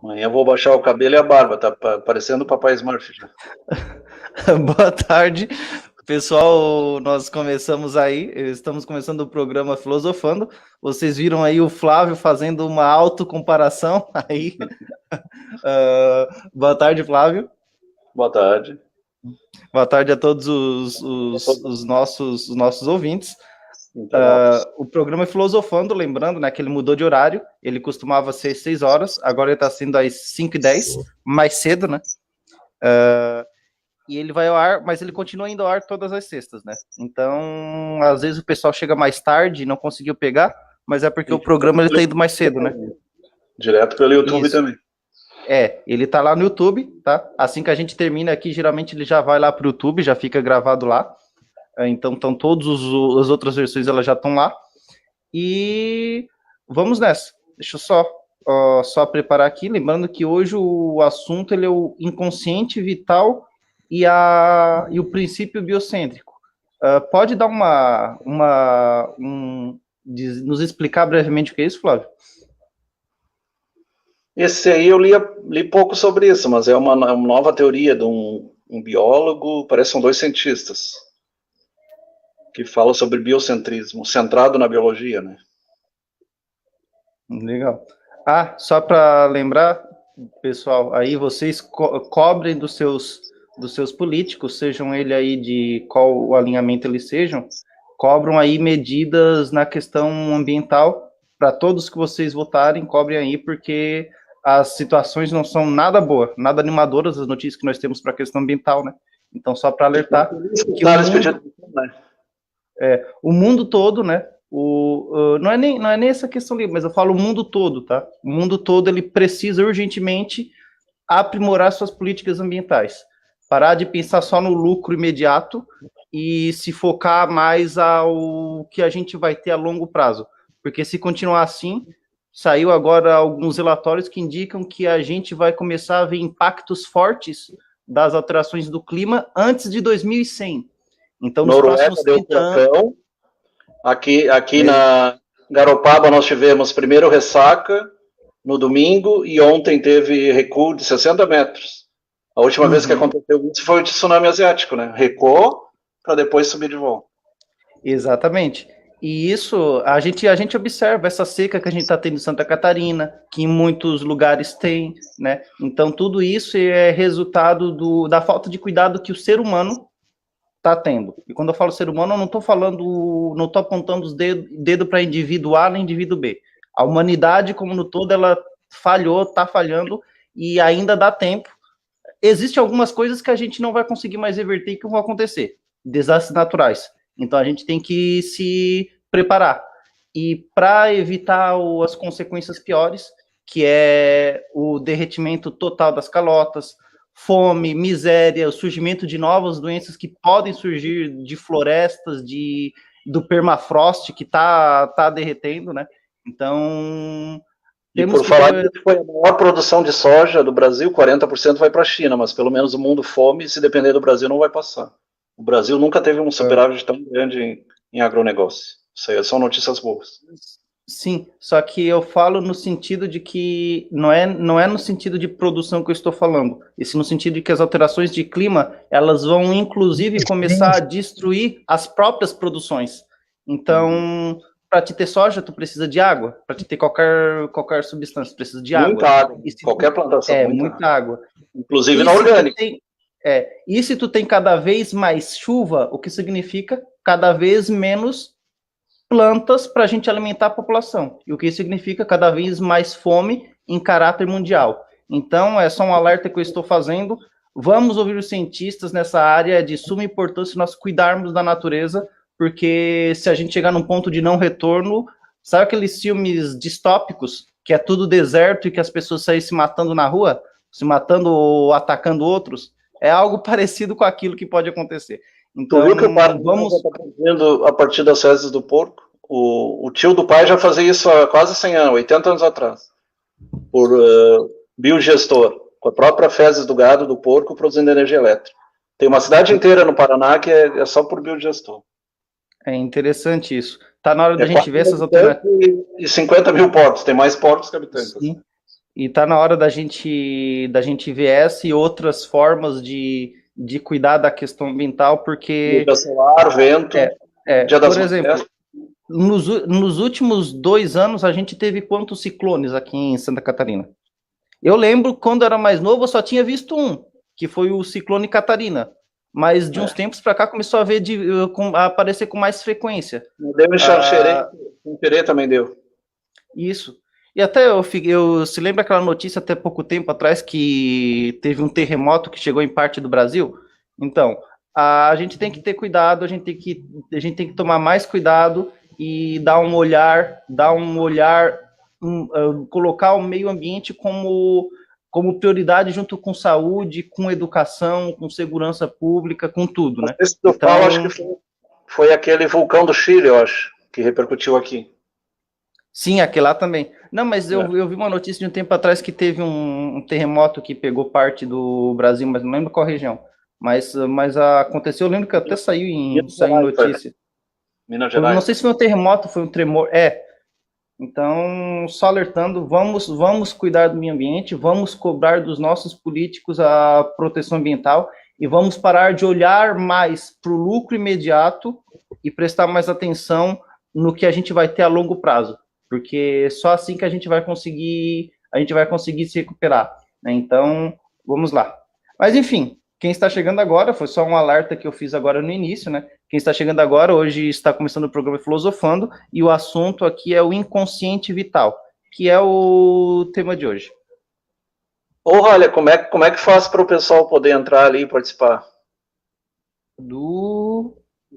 Amanhã eu vou baixar o cabelo e a barba, tá parecendo o Papai Smurf já. Boa tarde, pessoal. Nós começamos aí, estamos começando o programa Filosofando. Vocês viram aí o Flávio fazendo uma autocomparação aí. Boa tarde, Flávio. Boa tarde. Boa tarde a todos os nossos ouvintes. O programa é Filosofando, lembrando, né, que ele mudou de horário. Ele costumava ser 6 horas, agora ele está sendo às 5h10, mais cedo, né? E ele vai ao ar, mas ele continua indo ao ar todas as sextas, né? Então, às vezes o pessoal chega mais tarde e não conseguiu pegar, mas é porque o programa ele tá indo mais cedo, né? Direto pelo YouTube Isso. também. Ele tá lá no YouTube, tá? Assim que a gente termina aqui, geralmente ele já vai lá pro YouTube, já fica gravado lá. Então, todas as outras versões elas já estão lá. E vamos nessa. Deixa eu só preparar aqui, lembrando que hoje o assunto ele é o inconsciente vital e o princípio biocêntrico. Pode dar nos explicar brevemente o que é isso, Flávio? Esse aí eu li pouco sobre isso, mas é uma nova teoria de um biólogo, parece que são 2 cientistas, que falam sobre biocentrismo, centrado na biologia, né? Legal. Só para lembrar, pessoal, aí vocês cobrem dos seus políticos, sejam ele aí de qual alinhamento eles sejam, cobram aí medidas na questão ambiental para todos que vocês votarem, cobrem aí, porque as situações não são nada boas, nada animadoras, as notícias que nós temos para a questão ambiental, né? Então, só para alertar que o mundo todo, né? Não é nem essa questão ali, mas eu falo o mundo todo, tá? O mundo todo ele precisa urgentemente aprimorar suas políticas ambientais, parar de pensar só no lucro imediato e se focar mais ao que a gente vai ter a longo prazo, porque se continuar assim, saiu agora alguns relatórios que indicam que a gente vai começar a ver impactos fortes das alterações do clima antes de 2100. Então, nos próximos 30 anos... Aqui na Garopaba nós tivemos primeiro ressaca no domingo e ontem teve recuo de 60 metros. A última vez que aconteceu isso foi o tsunami asiático, né? Recuou para depois subir de volta. Exatamente. E isso, a gente observa essa seca que a gente está tendo em Santa Catarina, que em muitos lugares tem, né? Então, tudo isso é resultado da falta de cuidado que o ser humano está tendo. E quando eu falo ser humano, eu não estou apontando os dedo para indivíduo A nem indivíduo B. A humanidade, como no todo, ela falhou, está falhando, e ainda dá tempo. Existem algumas coisas que a gente não vai conseguir mais reverter e que vão acontecer. Desastres naturais. Então, a gente tem que se preparar. E para evitar as consequências piores, que é o derretimento total das calotas, fome, miséria, o surgimento de novas doenças que podem surgir de florestas, do permafrost que está derretendo, né? Então... E por falar que foi a maior produção de soja do Brasil, 40% vai para a China, mas pelo menos o mundo fome, se depender do Brasil, não vai passar. O Brasil nunca teve um superávit tão grande em agronegócio. Isso aí são notícias boas. Sim, só que eu falo no sentido de que não é no sentido de produção que eu estou falando, e sim no sentido de que as alterações de clima, elas vão inclusive começar a destruir as próprias produções. Então, para te ter soja, tu precisa de água, para te ter qualquer substância, tu precisa de água. Muita água, qualquer plantação. Muita água. Inclusive na orgânica. E se tu tem cada vez mais chuva, o que significa cada vez menos plantas para a gente alimentar a população, e o que significa cada vez mais fome em caráter mundial. Então, é só um alerta que eu estou fazendo. Vamos ouvir os cientistas nessa área, é de suma importância nós cuidarmos da natureza, porque se a gente chegar num ponto de não retorno, sabe aqueles filmes distópicos, que é tudo deserto e que as pessoas saem se matando na rua, se matando ou atacando outros? É algo parecido com aquilo que pode acontecer. Então, tu viu que o pai está fazendo a partir das fezes do porco? O tio do pai já fazia isso há quase 100 anos, 80 anos atrás, por biodigestor, com a própria fezes do gado, do porco, produzindo energia elétrica. Tem uma cidade inteira no Paraná que é só por biodigestor. É interessante isso. Tá na hora da gente ver essas alternativas. E 50 mil porcos, tem mais porcos que habitantes. Sim. E está na hora da gente ver essa e outras formas de cuidar da questão ambiental, porque... solar, vento, Dia das por exemplo, nos últimos 2 anos, a gente teve quantos ciclones aqui em Santa Catarina? Eu lembro, quando eu era mais novo, eu só tinha visto um, que foi o ciclone Catarina. Mas de uns tempos para cá começou a aparecer com mais frequência. Deu Xanxerê também deu. Isso. E até eu se lembra aquela notícia até pouco tempo atrás que teve um terremoto que chegou em parte do Brasil? Então, a gente tem que ter cuidado, a gente tem que tomar mais cuidado e dar um olhar, colocar o meio ambiente como prioridade junto com saúde, com educação, com segurança pública, com tudo, né? Esse do Paulo, acho que foi aquele vulcão do Chile, eu acho, que repercutiu aqui. Sim, aquele lá também. Não, mas eu vi uma notícia de um tempo atrás que teve um terremoto que pegou parte do Brasil, mas não lembro qual região. Mas aconteceu, eu lembro que até saiu em notícia. Minas Gerais. Não sei se foi um terremoto, foi um tremor. Então, só alertando, vamos cuidar do meio ambiente, vamos cobrar dos nossos políticos a proteção ambiental e vamos parar de olhar mais para o lucro imediato e prestar mais atenção no que a gente vai ter a longo prazo, porque só assim que a gente vai conseguir se recuperar, né? Então, vamos lá. Mas, enfim, quem está chegando agora, foi só um alerta que eu fiz agora no início, né? Quem está chegando agora, hoje está começando o programa Filosofando, e o assunto aqui é o inconsciente vital, que é o tema de hoje. Olha, como é que faz para o pessoal poder entrar ali e participar?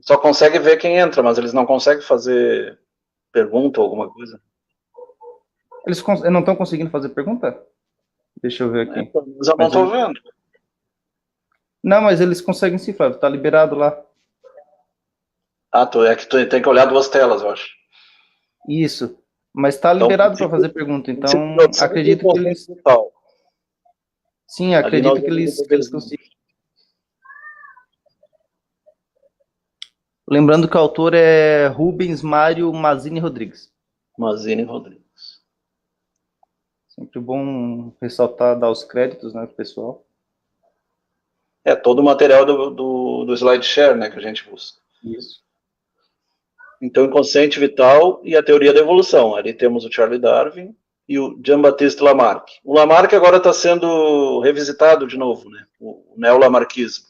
Só consegue ver quem entra, mas eles não conseguem fazer pergunta ou alguma coisa? Eles não estão conseguindo fazer pergunta? Deixa eu ver aqui. Mas eu não estou vendo. Não, mas eles conseguem sim, Flávio. Tá liberado lá. É que tu tem que olhar 2 telas, eu acho. Isso. Mas tá liberado para fazer pergunta. Então, acredito que eles... Sim, acredito que eles consigam. Lembrando que o autor é Rubens Mário Mazzini Rodrigues. Sempre bom ressaltar, dar os créditos, né, pro pessoal. Todo o material do SlideShare, né, que a gente busca. Isso. Então, inconsciente vital e a teoria da evolução. Ali temos o Charles Darwin e o Jean-Baptiste Lamarck. O Lamarck agora está sendo revisitado de novo, né, o neo-lamarckismo.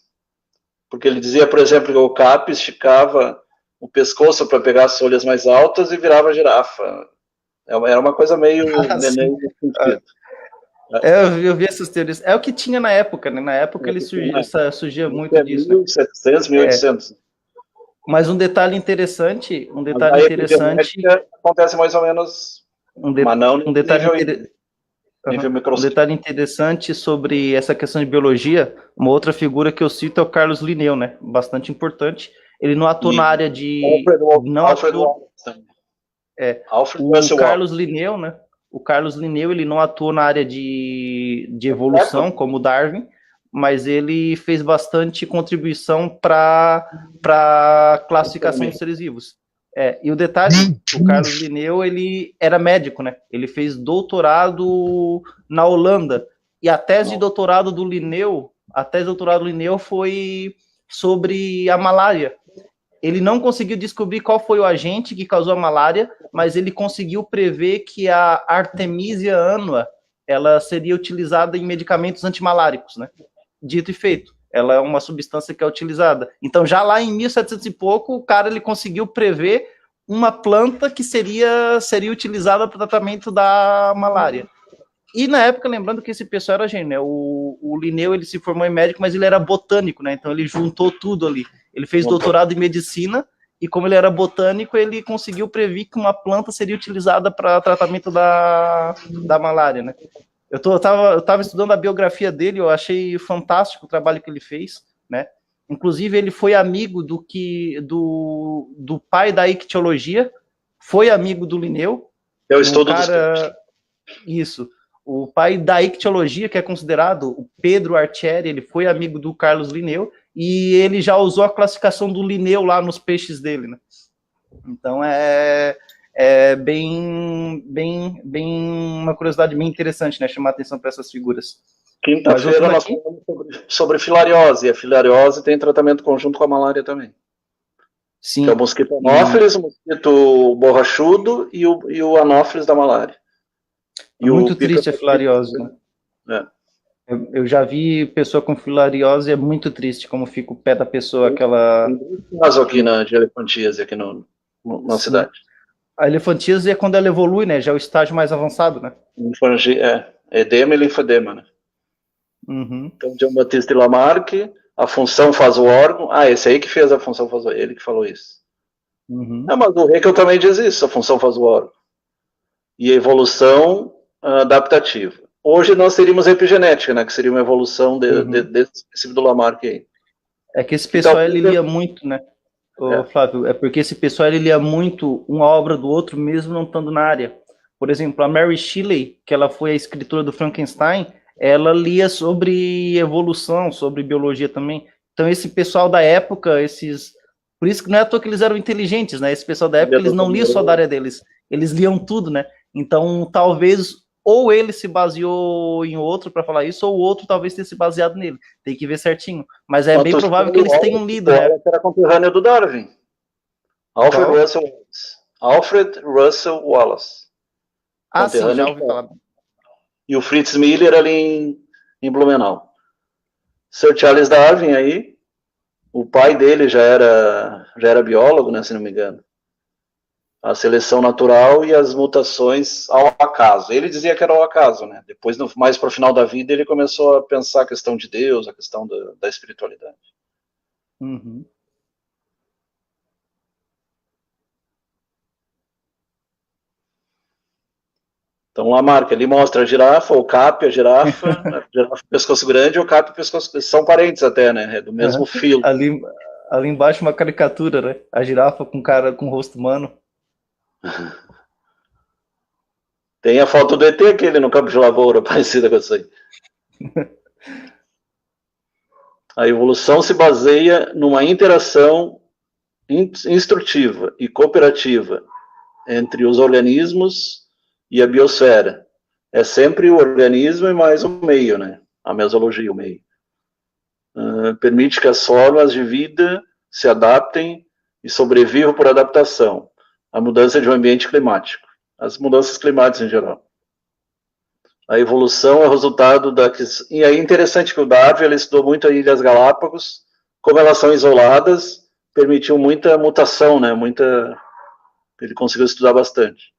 Porque ele dizia, por exemplo, que o Cap esticava o pescoço para pegar as folhas mais altas e virava girafa. Era uma coisa meio... Eu vi essas teorias. É o que tinha na época, né? Na época ele surgia muito disso. 1700, 1800. Mas um detalhe interessante... Acontece mais ou menos... Um detalhe interessante sobre essa questão de biologia, uma outra figura que eu cito é o Carlos Linneu, né? Bastante importante. Ele não atuou na área de... O Carlos Linneu, né? O Carlos Linneu, ele não atuou na área de evolução, como Darwin, mas ele fez bastante contribuição para a classificação dos seres vivos. E o detalhe, o Carlos Linneu, ele era médico, né? Ele fez doutorado na Holanda, e a tese de doutorado do Linneu, foi sobre a malária. Ele não conseguiu descobrir qual foi o agente que causou a malária, mas ele conseguiu prever que a Artemisia annua, ela seria utilizada em medicamentos antimaláricos, né? Dito e feito. Ela é uma substância que é utilizada. Então, já lá em 1700 e pouco, o cara ele conseguiu prever uma planta que seria utilizada para o tratamento da malária. E na época, lembrando que esse pessoal era gênio, né? O Linneu, ele se formou em médico, mas ele era botânico, né? Então ele juntou tudo ali. Ele fez doutorado em medicina e, como ele era botânico, ele conseguiu prever que uma planta seria utilizada para tratamento da malária, né? Eu tava estudando a biografia dele, eu achei fantástico o trabalho que ele fez, né? Inclusive, ele foi amigo do pai da ictiologia, foi amigo do Linneu. Eu estudo dos peixes. Isso. O pai da ictiologia, que é considerado o Pedro Artieri, ele foi amigo do Carlos Linneu, e ele já usou a classificação do Linneu lá nos peixes dele, né? Então, é uma curiosidade bem interessante, né? Chamar atenção para essas figuras. Quinta-feira nós falamos sobre filariose, e a filariose tem tratamento conjunto com a malária também. Sim. Que é o mosquito anófeles, o mosquito borrachudo e o anófeles da malária. É muito triste a filariose, né? Eu já vi pessoa com filariose, é muito triste como fica o pé da pessoa, aquela... Tem caso aqui de elefantíase, aqui na cidade. A elefantíase é quando ela evolui, né? Já é o estágio mais avançado, né? Edema e linfedema, né? Uhum. Então, John Batista Lamarck, a função faz o órgão. Esse aí que fez a função faz o órgão, ele que falou isso. Uhum. Mas o Haeckel também diz isso, a função faz o órgão. E a evolução adaptativa. Hoje nós teríamos epigenética, né? Que seria uma evolução desse princípio do Lamarck aí. É que esse pessoal, ele lia muito, né? Flávio, é porque esse pessoal, ele lia muito uma obra do outro, mesmo não estando na área. Por exemplo, a Mary Shelley, que ela foi a escritora do Frankenstein, ela lia sobre evolução, sobre biologia também. Então, esse pessoal da época, por isso que não é à toa que eles eram inteligentes, né? Esse pessoal da época, eles não liam só da área deles, eles liam tudo, né? Então, talvez, ou ele se baseou em outro para falar isso, ou o outro talvez tenha se baseado nele. Tem que ver certinho. Mas é bem provável que eles tenham lido, né? Era contemporâneo do Darwin. Alfred Russel Wallace. Sim, já ouvi falar. E o Fritz Miller ali em Blumenau. Sir Charles Darwin aí, o pai dele já era biólogo, né, se não me engano. A seleção natural e as mutações ao acaso. Ele dizia que era ao acaso, né? Depois, mais para o final da vida, ele começou a pensar a questão de Deus, a questão da espiritualidade. Uhum. Então, Lamarck, ele mostra a girafa, o capi, a girafa pescoço grande, e o capi, pescoço... São parentes até, né? É do mesmo filo. Ali embaixo uma caricatura, né? A girafa com cara com rosto humano. Tem a foto do ET aquele no campo de lavoura, parecida com essa aí. A evolução se baseia numa interação instrutiva e cooperativa entre os organismos e a biosfera. É sempre o organismo e mais o meio, né? A mesologia, o meio. Permite que as formas de vida se adaptem e sobrevivam por adaptação à mudança de um ambiente climático, as mudanças climáticas em geral. A evolução é o resultado E aí é interessante que o Darwin ele estudou muito as Ilhas Galápagos, como elas são isoladas, permitiu muita mutação, né? Ele conseguiu estudar bastante.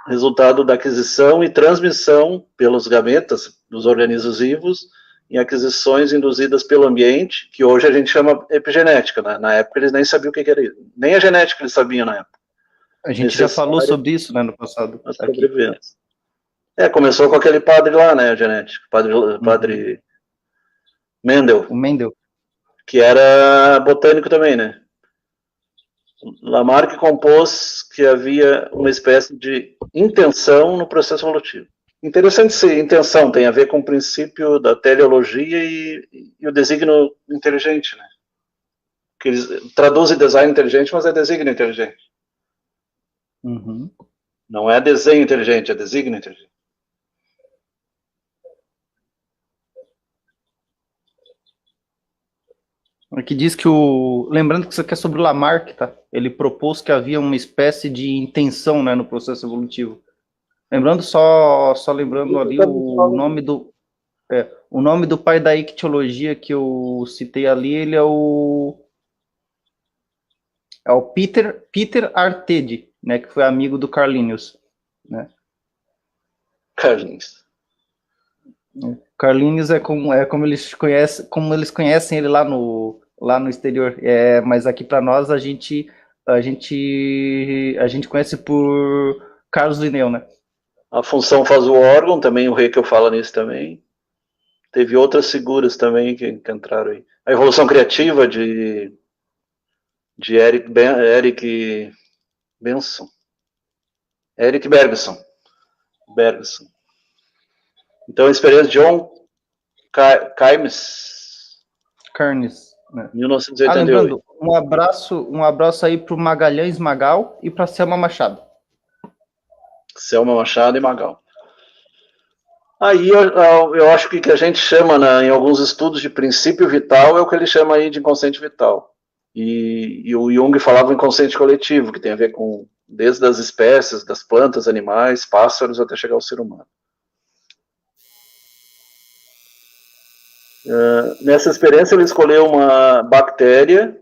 Resultado da aquisição e transmissão pelos gametas dos organismos vivos em aquisições induzidas pelo ambiente, que hoje a gente chama epigenética, né? Na época eles nem sabiam o que era isso. Nem a genética eles sabiam na época. A gente já falou sobre isso, né, no passado. Começou com aquele padre lá, né, a genética, padre Mendel. O Mendel. Que era botânico também, né? Lamarck compôs que havia uma espécie de intenção no processo evolutivo. Interessante se intenção tem a ver com o princípio da teleologia e o desígnio inteligente, né? Que eles traduzem design inteligente, mas é desígnio inteligente. Uhum. Não é desenho inteligente, é desígnio inteligente. Aqui diz que lembrando que isso aqui é sobre o Lamarck, tá? Ele propôs que havia uma espécie de intenção, né, no processo evolutivo. Lembrando lembrando ali o nome do pai da ictiologia que eu citei ali, ele é o Peter Artedi, né, que foi amigo do Carlinhos, né? Carlinhos é como eles conhecem ele lá no exterior. Mas aqui para nós a gente conhece por Carlos Linneu, né? A função faz o órgão, também o Haeckel fala nisso também. Teve outras figuras também que entraram aí. A evolução criativa de Eric Bergson. Então, a experiência de John Carnes. né? 1988. Lembrando, um abraço aí para o Magalhães Magal e para a Selma Machado. Selma Machado e Magal. Aí eu acho que a gente chama, em alguns estudos de princípio vital, é o que ele chama aí de inconsciente vital. E o Jung falava em inconsciente coletivo, que tem a ver com desde as espécies, das plantas, animais, pássaros, até chegar ao ser humano. Nessa experiência ele escolheu uma bactéria.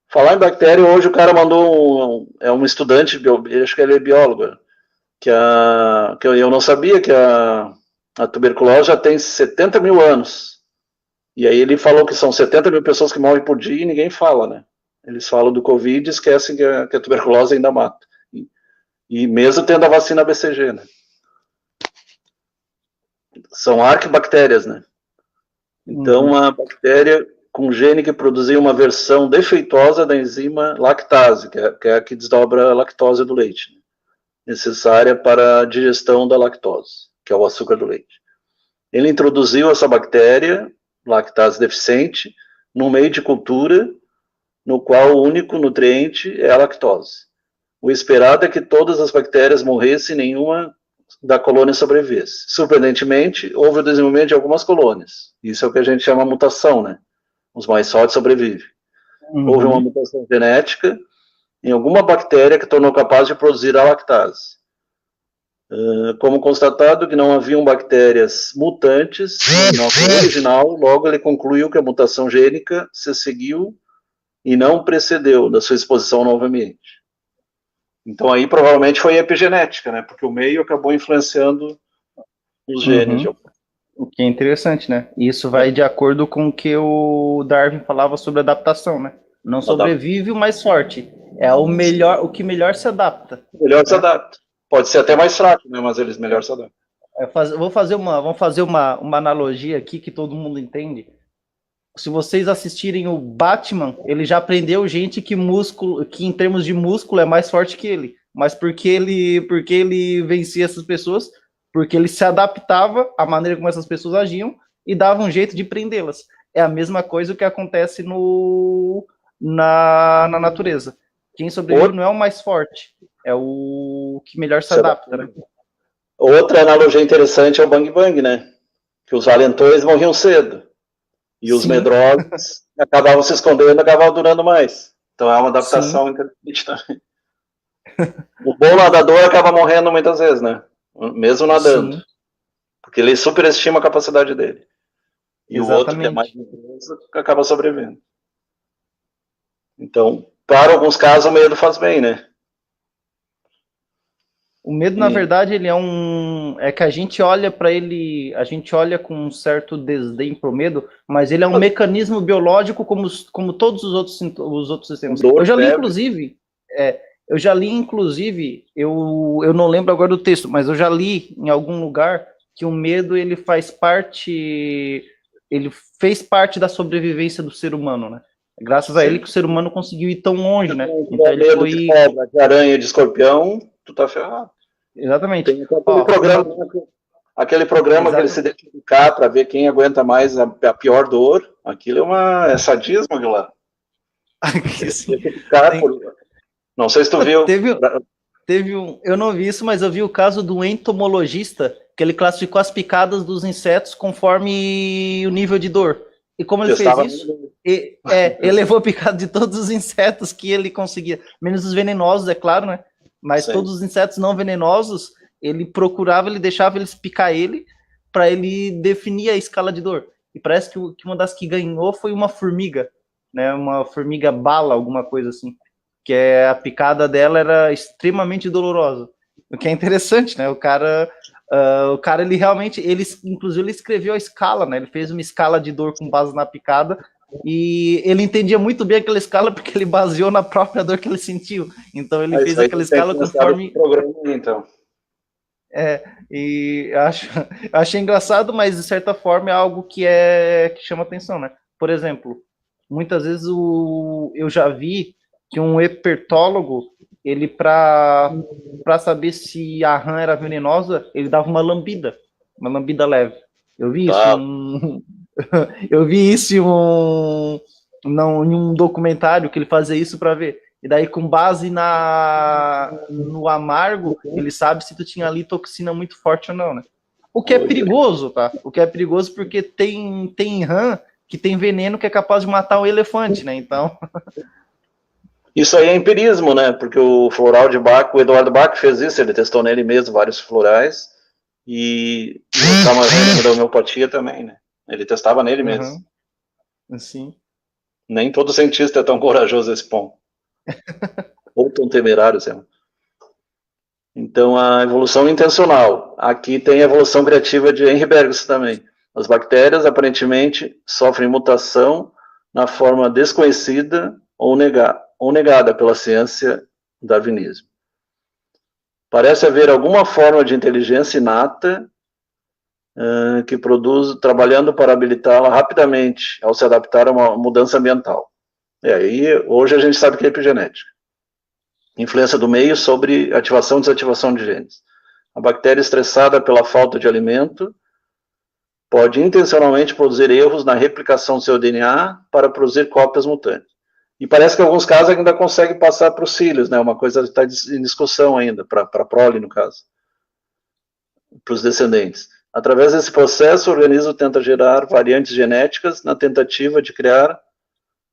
Falar em bactéria, hoje o cara mandou um estudante, acho que ele é biólogo, que eu não sabia que a tuberculose já tem 70 mil anos. E aí ele falou que são 70 mil pessoas que morrem por dia e ninguém fala, né? Eles falam do Covid e esquecem que a tuberculose ainda mata. E mesmo tendo a vacina BCG, né? São arquibactérias, né? Então, uma bactéria com gene que produzia uma versão defeituosa da enzima lactase, que é a que desdobra a lactose do leite, né? Necessária para a digestão da lactose, que é o açúcar do leite. Ele introduziu essa bactéria, lactase deficiente, num meio de cultura no qual o único nutriente é a lactose. O esperado é que todas as bactérias morressem e nenhuma da colônia sobrevivesse. Surpreendentemente, houve o desenvolvimento de algumas colônias. Isso é o que a gente chama de mutação, né? Os mais fortes sobrevivem. Houve uma mutação genética em alguma bactéria que tornou capaz de produzir a lactase. Como constatado que não haviam bactérias mutantes no original, logo ele concluiu que a mutação gênica se seguiu e não precedeu da sua exposição ao novo ambiente. Então aí provavelmente foi epigenética, né? Porque o meio acabou influenciando os genes. O que é interessante, né? Isso vai de acordo com o que o Darwin falava sobre adaptação, né? Não sobrevive o mais forte. É o que melhor se adapta. Melhor se adapta. Pode ser até mais fraco, né? Mas eles melhor se adaptam. Vamos fazer uma analogia aqui que todo mundo entende. Se vocês assistirem o Batman, ele já aprendeu gente que em termos de músculo é mais forte que ele. Mas porque ele vencia essas pessoas? Porque ele se adaptava à maneira como essas pessoas agiam e dava um jeito de prendê-las. É a mesma coisa que acontece na natureza. Quem sobrevive não é o mais forte, é o que melhor se adapta, né? Outra analogia interessante é o Bang Bang, né? Que os valentões morriam cedo. E os medrosos acabavam se escondendo e acabavam durando mais. Então é uma adaptação inteligente também. O bom nadador acaba morrendo muitas vezes, né? Mesmo nadando. Sim. Porque ele superestima a capacidade dele. E o outro, que é mais medroso, acaba sobrevivendo. Então, para alguns casos, o medo faz bem, né? O medo, na verdade, ele é que a gente olha para ele, a gente olha com um certo desdém pro medo, mas ele é um mecanismo biológico como todos os outros sistemas. Eu já li, inclusive, eu não lembro agora do texto, mas eu já li em algum lugar que o medo ele fez parte da sobrevivência do ser humano, né? Graças a ele que o ser humano conseguiu ir tão longe, né? Então ele foi de cobra, de aranha, de escorpião, tu tá ferrado. Exatamente. Tem aquele programa que ele se identificar para ver quem aguenta mais a pior dor, aquilo é sadismo, aquilo lá. Não sei se tu viu. Eu não vi isso, mas eu vi o caso do entomologista, que ele classificou as picadas dos insetos conforme o nível de dor. E como ele fez isso? Ele levou a picada de todos os insetos que ele conseguia, menos os venenosos, é claro, né? Mas todos os insetos não venenosos, ele deixava eles picar ele, para ele definir a escala de dor. E parece que uma das que ganhou foi uma formiga, né? Uma formiga bala, alguma coisa assim. Que a picada dela era extremamente dolorosa. O que é interessante, né? O cara, ele realmente, inclusive, ele escreveu a escala, né? Ele fez uma escala de dor com base na picada, e ele entendia muito bem aquela escala porque ele baseou na própria dor que ele sentiu. Então ele fez aquela escala conforme... Programa, então. E eu achei engraçado, mas de certa forma é algo que chama atenção, né? Por exemplo, muitas vezes eu já vi que um herpetólogo, ele para saber se a rã era venenosa, ele dava uma lambida leve. Eu vi isso. Eu vi isso em um documentário que ele fazia isso para ver. E daí, com base no amargo, ele sabe se tu tinha ali toxina muito forte ou não, né? O que é perigoso, tá? O que é perigoso porque tem rã que tem veneno que é capaz de matar um elefante, né? Então... Isso aí é empirismo, né? Porque o floral de Bach, o Eduardo Bach fez isso, ele testou nele mesmo vários florais e o Camargo da homeopatia também, né? Ele testava nele mesmo. Sim. Nem todo cientista é tão corajoso a esse ponto. Ou tão temerário, sei lá. Então, a evolução intencional. Aqui tem a evolução criativa de Henri Bergson também. As bactérias, aparentemente, sofrem mutação na forma desconhecida ou negada pela ciência darwinismo. Parece haver alguma forma de inteligência inata que produz, trabalhando para habilitá-la rapidamente ao se adaptar a uma mudança ambiental. E aí, hoje a gente sabe que é epigenética. Influência do meio sobre ativação e desativação de genes. A bactéria estressada pela falta de alimento pode intencionalmente produzir erros na replicação do seu DNA para produzir cópias mutantes. E parece que em alguns casos ainda consegue passar para os filhos, né? Uma coisa está em discussão ainda, para a prole, no caso, para os descendentes. Através desse processo, o organismo tenta gerar variantes genéticas na tentativa de criar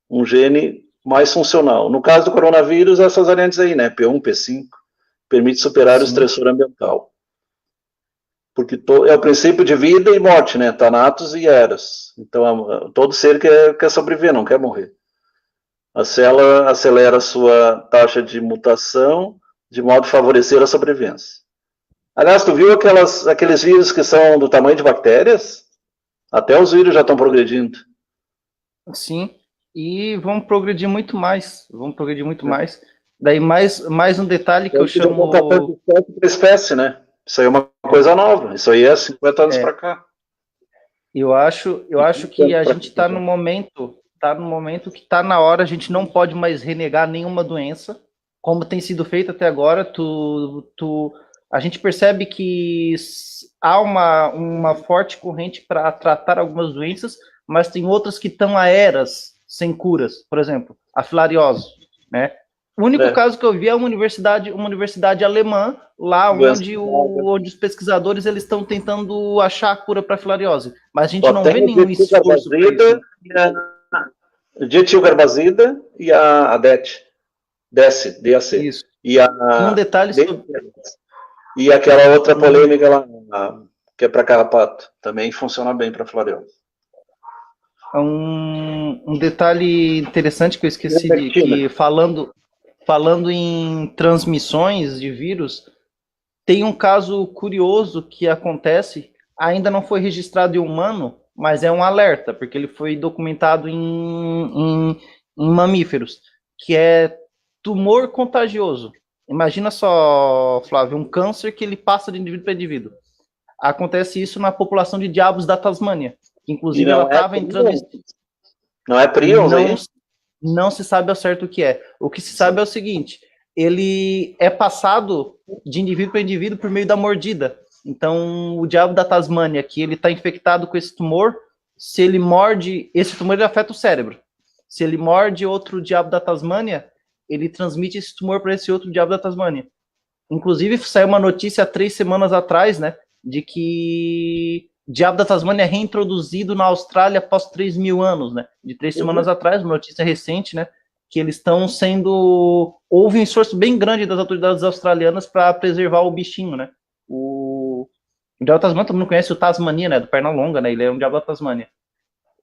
um gene mais funcional. No caso do coronavírus, essas variantes aí, né? P1, P5, permite superar o estressor ambiental. Porque é o princípio de vida e morte, né? Thanatos e Eros. Então, todo ser quer sobreviver, não quer morrer. A célula acelera a sua taxa de mutação de modo a favorecer a sobrevivência. Aliás, tu viu aqueles vírus que são do tamanho de bactérias? Até os vírus já estão progredindo. Sim, e vão progredir muito mais. Mais. Daí, mais um detalhe que eu chamo... espécie, né? Isso aí é uma coisa nova. Isso aí é 50 anos para cá. Eu acho que a gente está no momento que está na hora, a gente não pode mais renegar nenhuma doença, como tem sido feito até agora. A gente percebe que há uma forte corrente para tratar algumas doenças, mas tem outras que estão há eras sem curas. Por exemplo, a filariose, né? O único caso que eu vi é uma universidade alemã, lá onde os pesquisadores eles estão tentando achar a cura para a filariose. Mas a gente não vê nenhum esforço para isso. Dietilgarbazida e a DAC. Isso. E um detalhe sobre... E aquela outra polêmica lá, que é para carrapato, também funciona bem para filariose. Um detalhe interessante que eu esqueci de que falando em transmissões de vírus, tem um caso curioso que acontece, ainda não foi registrado em humano, mas é um alerta, porque ele foi documentado em mamíferos, que é tumor contagioso. Imagina só, Flávio, um câncer que ele passa de indivíduo para indivíduo. Acontece isso na população de diabos da Tasmânia, que inclusive ela estava entrando... Não é prions aí? Não se sabe ao certo o que é. O que se sabe é o seguinte, ele é passado de indivíduo para indivíduo por meio da mordida. Então, o diabo da Tasmânia, que ele está infectado com esse tumor, se ele morde, esse tumor ele afeta o cérebro. Se ele morde outro diabo da Tasmânia, ele transmite esse tumor para esse outro diabo da Tasmânia. Inclusive, saiu uma notícia há 3 semanas atrás, né, de que diabo da Tasmânia é reintroduzido na Austrália após 3.000 anos, né? De 3 semanas atrás, uma notícia recente, né? Que eles estão sendo... Houve um esforço bem grande das autoridades australianas para preservar o bichinho, né? O diabo da Tasmânia, todo mundo conhece o Tasmania, né? Do Pernalonga, né? Ele é um diabo da Tasmânia.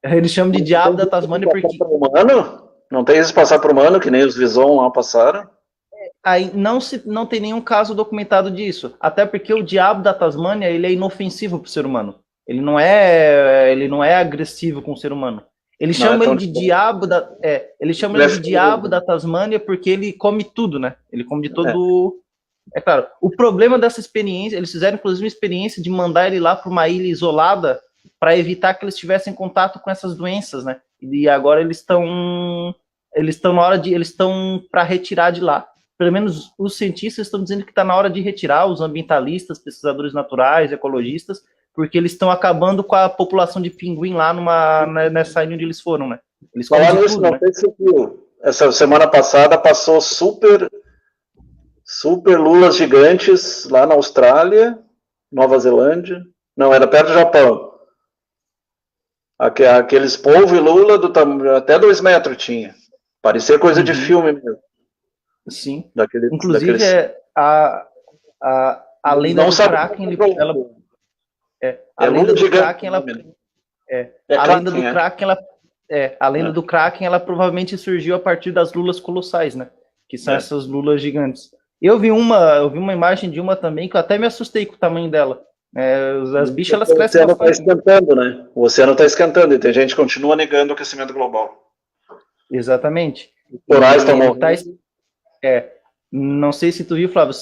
Eles chamam de diabo da Tasmânia porque... Humano? Não tem isso passar por humano, que nem os Vison lá passaram? Aí não tem nenhum caso documentado disso. Até porque o diabo da Tasmânia, ele é inofensivo para o ser humano. Ele não é agressivo com o ser humano. Ele chama ele de diabo da... ele chama ele de diabo da Tasmânia porque ele come tudo, né? Ele come de todo... É claro, o problema dessa experiência, eles fizeram inclusive uma experiência de mandar ele lá para uma ilha isolada para evitar que eles tivessem contato com essas doenças, né? E agora eles estão para retirar de lá. Pelo menos os cientistas estão dizendo que está na hora de retirar, os ambientalistas, pesquisadores naturais, ecologistas, porque eles estão acabando com a população de pinguim lá nessa ilha onde eles foram, né? Eles Falar nisso, não sei se você viu. Essa semana passada passou super lulas gigantes lá na Austrália, Nova Zelândia. Não, era perto do Japão. Aqueles polvo e lula até 2 metros tinha. Parecia coisa de filme mesmo. Sim. Inclusive, a lenda do Kraken, a lenda do Kraken, a lenda do Kraken, ela provavelmente surgiu a partir das lulas colossais, né? Que são essas lulas gigantes. Eu vi uma imagem de uma também que eu até me assustei com o tamanho dela. As bichas, elas crescem bastante. O oceano está esquentando, né? O oceano está esquentando e tem gente que continua negando o aquecimento global. Exatamente. Os corais estão morrendo. Não sei se tu viu, Flávio,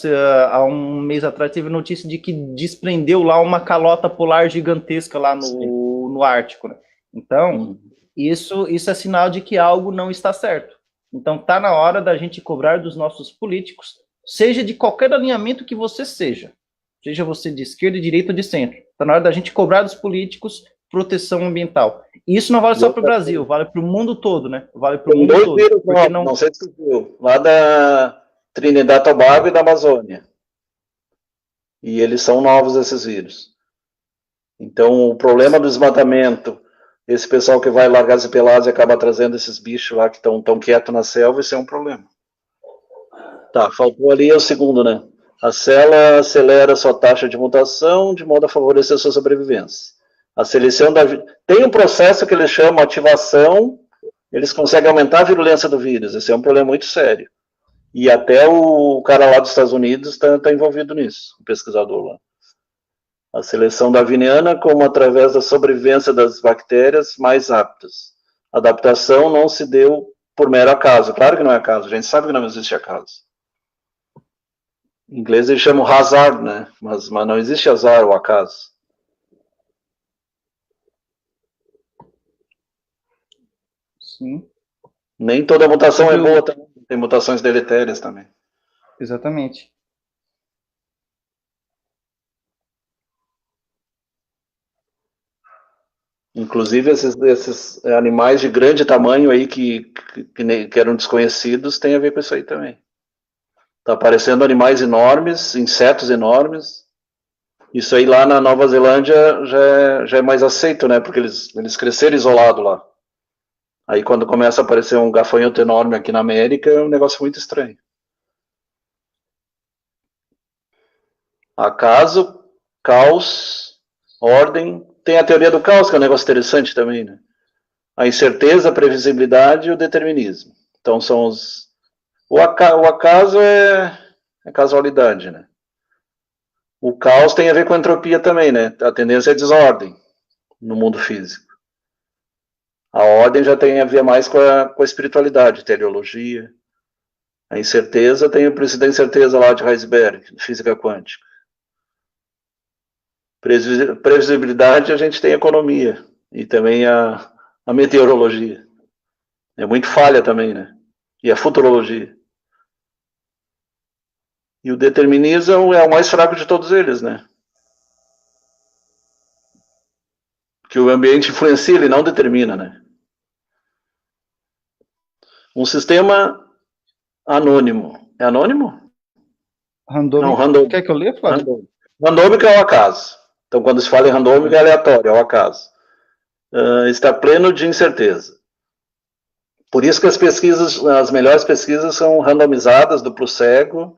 há um mês atrás teve notícia de que desprendeu lá uma calota polar gigantesca lá no Ártico, né? Então, isso é sinal de que algo não está certo. Então, tá na hora da gente cobrar dos nossos políticos, seja de qualquer alinhamento que você seja você de esquerda, de direita ou de centro. Tá na hora da gente cobrar dos políticos proteção ambiental. E isso não vale só para o Brasil, vale para o mundo todo, né? Vale para o mundo todo. Vírus, não sei se você viu, lá da Trinidad e Tobago e da Amazônia. E eles são novos, esses vírus. Então, o problema do desmatamento, esse pessoal que vai largar as peladas e acaba trazendo esses bichos lá que estão tão quietos na selva, isso é um problema. Tá, faltou ali o segundo, né? A célula acelera sua taxa de mutação de modo a favorecer a sua sobrevivência. A seleção tem um processo que eles chamam ativação, eles conseguem aumentar a virulência do vírus. Esse é um problema muito sério. E até o cara lá dos Estados Unidos está envolvido nisso, o pesquisador lá. A seleção darwiniana como através da sobrevivência das bactérias mais aptas. A adaptação não se deu por mero acaso. Claro que não é acaso, a gente sabe que não existe acaso. Em inglês eles chamam hazard, né? Mas não existe azar ou acaso. Sim. Nem toda mutação é boa também. Tem mutações deletérias também. Exatamente. Inclusive esses animais de grande tamanho aí que eram desconhecidos tem a ver com isso aí também. Tá aparecendo animais enormes, insetos enormes. Isso aí lá na Nova Zelândia já é mais aceito, né? Porque eles cresceram isolados lá. Aí quando começa a aparecer um gafanhoto enorme aqui na América, é um negócio muito estranho. Acaso, caos, ordem. Tem a teoria do caos, que é um negócio interessante também, né? A incerteza, a previsibilidade e o determinismo. Então são os... O acaso é casualidade, né? O caos tem a ver com a entropia também, né? A tendência é desordem no mundo físico. A ordem já tem a ver mais com a espiritualidade, teleologia. A incerteza tem o princípio da incerteza lá de Heisenberg, física quântica. Previsibilidade, a gente tem a economia e também a meteorologia. É muito falha também, né? E a futurologia. E o determinismo é o mais fraco de todos eles, né? Que o ambiente influencia, ele não determina, né? Um sistema anônimo. É anônimo? Randômico. Não, randômico. Quer que eu leia, Flávio? Randômico é o acaso. Então, quando se fala em randômico, é aleatório, é o acaso. Está pleno de incerteza. Por isso que as melhores pesquisas são randomizadas, duplo cego,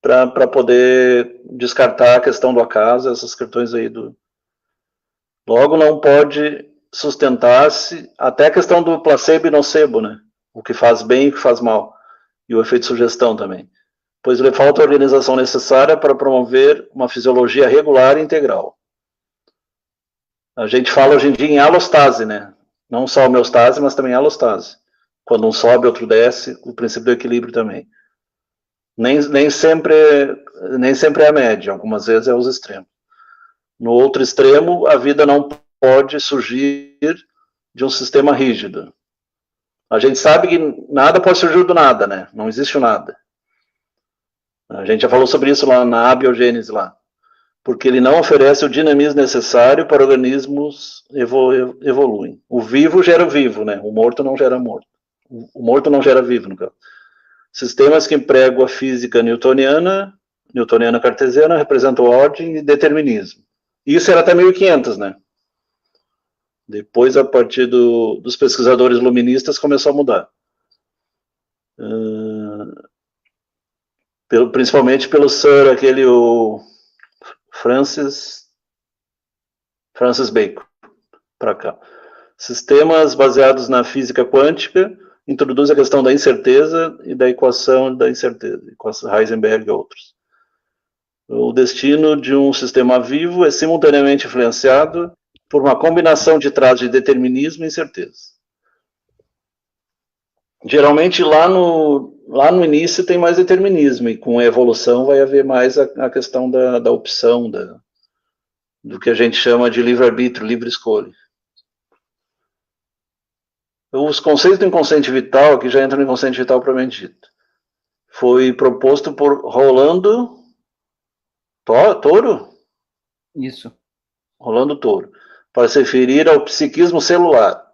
para poder descartar a questão do acaso, essas questões aí do... Logo, não pode sustentar-se até a questão do placebo e nocebo, né? O que faz bem e o que faz mal. E o efeito de sugestão também. Pois lhe falta a organização necessária para promover uma fisiologia regular e integral. A gente fala hoje em dia em alostase, né? Não só homeostase, mas também alostase. Quando um sobe, outro desce, o princípio do equilíbrio também. Nem sempre é a média, algumas vezes é os extremos. No outro extremo, a vida não pode surgir de um sistema rígido. A gente sabe que nada pode surgir do nada, né? Não existe o nada. A gente já falou sobre isso lá na abiogênese lá. porque ele não oferece o dinamismo necessário para organismos evoluem. O vivo gera vivo, né? O morto não gera morto. O morto não gera vivo, no caso. Sistemas que empregam a física newtoniana cartesiana, representam ordem e determinismo. Isso era até 1500, né? Depois, a partir dos pesquisadores luministas, começou a mudar. Principalmente pelo Sir, o Francis Bacon, para cá. Sistemas baseados na física quântica introduz a questão da incerteza e da equação da incerteza, Heisenberg e outros. O destino de um sistema vivo é simultaneamente influenciado por uma combinação de traços de determinismo e incerteza. Geralmente lá no início tem mais determinismo, e com a evolução vai haver mais a questão da opção, do que a gente chama de livre-arbítrio, livre escolha. Os conceitos do inconsciente vital, que já entram no inconsciente vital propriamente dito, foi proposto por Rolando Toro? Isso. Rolando Toro, para se referir ao psiquismo celular.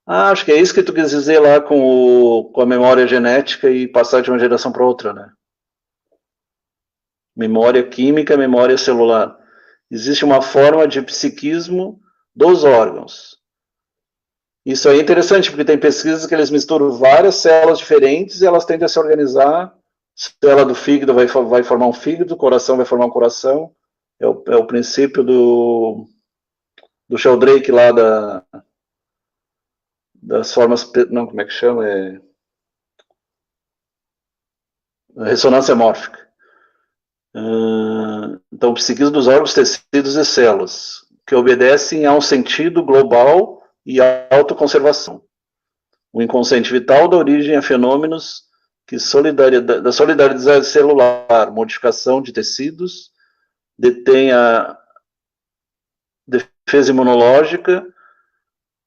Acho que é isso que tu quis dizer lá com a memória genética e passar de uma geração para outra, né? Memória química, memória celular. Existe uma forma de psiquismo dos órgãos. Isso aí é interessante, porque tem pesquisas que eles misturam várias células diferentes e elas tendem a se organizar. A célula do fígado vai formar um fígado, o coração vai formar um coração. É o princípio do Sheldrake lá das formas... Não, como é que chama? Ressonância mórfica. Então, o psiquismo dos órgãos, tecidos e células, que obedecem a um sentido global e autoconservação. O inconsciente vital dá origem a fenômenos da solidariedade celular, modificação de tecidos, detém a defesa imunológica.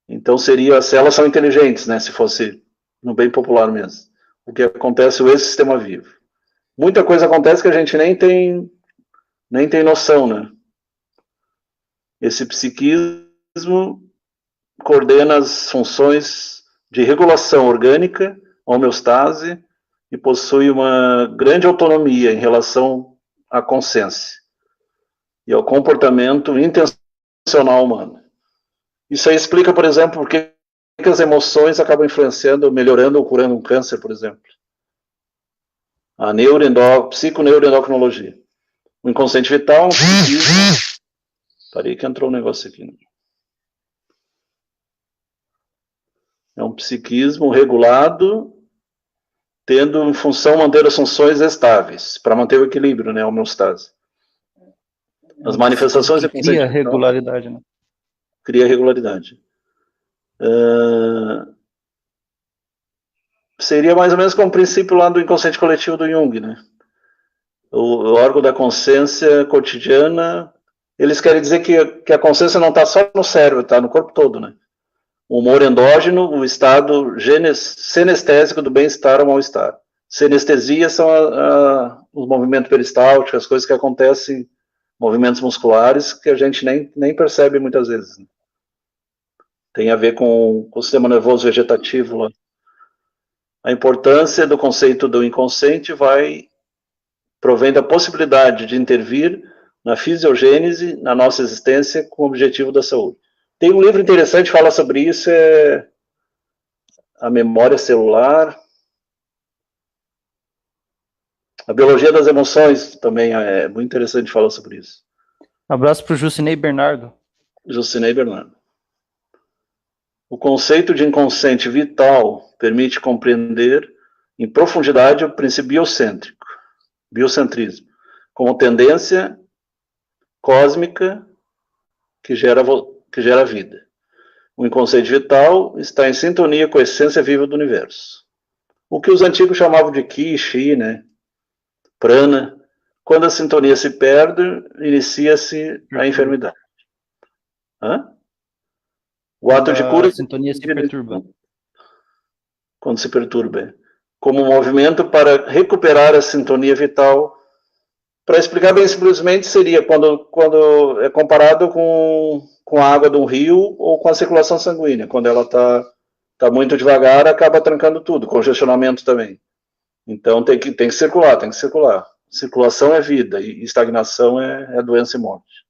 Então, as células são inteligentes, né, se fosse no bem popular mesmo. O que acontece é esse sistema vivo. Muita coisa acontece que a gente nem tem noção, né? Esse psiquismo coordena as funções de regulação orgânica, homeostase, e possui uma grande autonomia em relação à consciência e ao comportamento intencional humano. Isso aí explica, por exemplo, por que as emoções acabam influenciando, melhorando ou curando um câncer, por exemplo. A psiconeuroendocrinologia. O inconsciente vital é um psiquismo... Parei que entrou um negócio aqui. É um psiquismo regulado, tendo em função manter as funções estáveis, para manter o equilíbrio, né, a homeostase. As manifestações que cria regularidade, né? Cria regularidade. Seria mais ou menos como o princípio lá do inconsciente coletivo do Jung, né? O órgão da consciência cotidiana, eles querem dizer que a consciência não está só no cérebro, está no corpo todo, né? O humor endógeno, o estado senestésico do bem-estar ou mal-estar. Senestesia são os movimentos peristálticos, as coisas que acontecem, movimentos musculares, que a gente nem percebe muitas vezes. Né? Tem a ver com o sistema nervoso vegetativo lá. A importância do conceito do inconsciente provém da possibilidade de intervir na fisiogênese, na nossa existência, com o objetivo da saúde. Tem um livro interessante que fala sobre isso, A Memória Celular. A Biologia das Emoções também é muito interessante falar sobre isso. Um abraço para o Jucinei Bernardo. Jucinei Bernardo. O conceito de inconsciente vital permite compreender em profundidade o princípio biocentrismo, como tendência cósmica que gera vida. O inconsciente vital está em sintonia com a essência viva do universo. O que os antigos chamavam de Ki, Chi, né? Prana. Quando a sintonia se perde, inicia-se a enfermidade. O ato de cura... A sintonia se perturba. Quando se perturba. Como um movimento para recuperar a sintonia vital Para explicar bem simplesmente, seria quando é comparado com a água de um rio ou com a circulação sanguínea. Quando ela tá muito devagar, acaba trancando tudo, congestionamento também. Então tem que circular, tem que circular. Circulação é vida e estagnação é doença e morte.